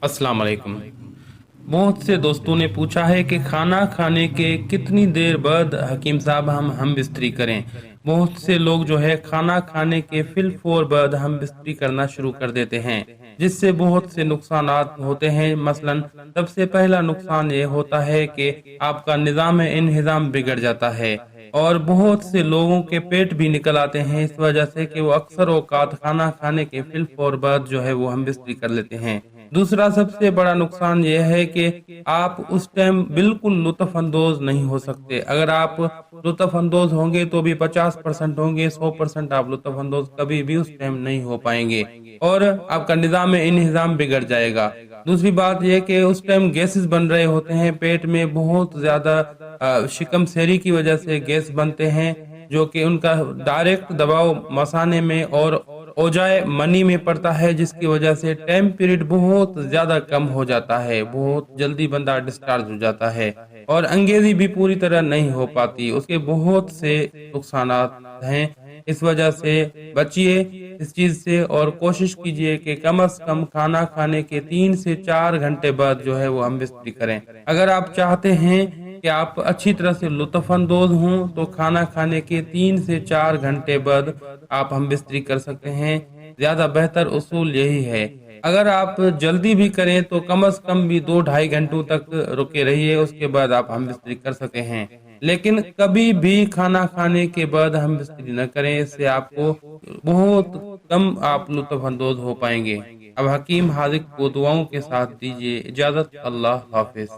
अस्सलाम वालेकुम। बहुत से दोस्तों ने पूछा है कि खाना खाने के कितनी देर बाद हकीम साहब हम बिस्तरी करें। बहुत से लोग जो है खाना खाने के फिल 4 बाद हम बिस्तरी करना शुरू कर देते हैं, जिससे बहुत से नुकसानात होते हैं। मसलन सबसे पहला नुकसान ये होता है कि आपका निज़ाम इंहिज़ाम बिगड़ जाता है और बहुत से लोगों के पेट भी निकल आते हैं इस वजह से कि वो अक्सर औकात खाना खाने के फिल 4 बाद जो है वो हम बिस्तरी कर लेते हैं। दूसरा सबसे बड़ा नुकसान यह है कि आप उस टाइम बिल्कुल लुत्फ अंदोज नहीं हो सकते। अगर आप लुत्फ अंदोज होंगे तो भी 50% होंगे, 100% आप लुत्फ अंदोज कभी भी उस टाइम नहीं हो पाएंगे और आपका निज़ाम इंहिज़ाम बिगड़ जाएगा। दूसरी बात यह कि उस टाइम गैसेस बन रहे होते हैं, पेट में बहुत ज्यादा शिकम सेरी की वजह से गैस बनते हैं, जो कि उनका डायरेक्ट दबाव मसाने में और ओजाए मनी में पड़ता है, जिसकी वजह से टाइम पीरियड बहुत ज्यादा कम हो जाता है, बहुत जल्दी बंदा डिस्चार्ज हो जाता है और अंगेजी भी पूरी तरह नहीं हो पाती। उसके बहुत से नुकसानात हैं। इस वजह से बचिए इस चीज से और कोशिश कीजिए कि कम से कम खाना खाने के 3 से 4 घंटे बाद जो है वो हम बिस्तरी करें। अगर आप चाहते हैं कि आप अच्छी तरह से लुत्फ अंदोज हों तो खाना खाने के 3 से 4 घंटे बाद आप हम बिस्तरी कर सकते हैं। ज्यादा बेहतर उसूल यही है। अगर आप जल्दी भी करें तो कम से कम भी 2-2.5 घंटों तक रुके रहिए, उसके बाद आप हम बिस्तरी कर सकते हैं। लेकिन कभी भी खाना खाने के बाद हम बिस्तरी न करें, इससे आपको बहुत कम आप लुत्फ अंदोज हो पाएंगे। अब हकीम हाजिक को दुआओं के साथ दीजिए इजाजत। अल्लाह हाफिज।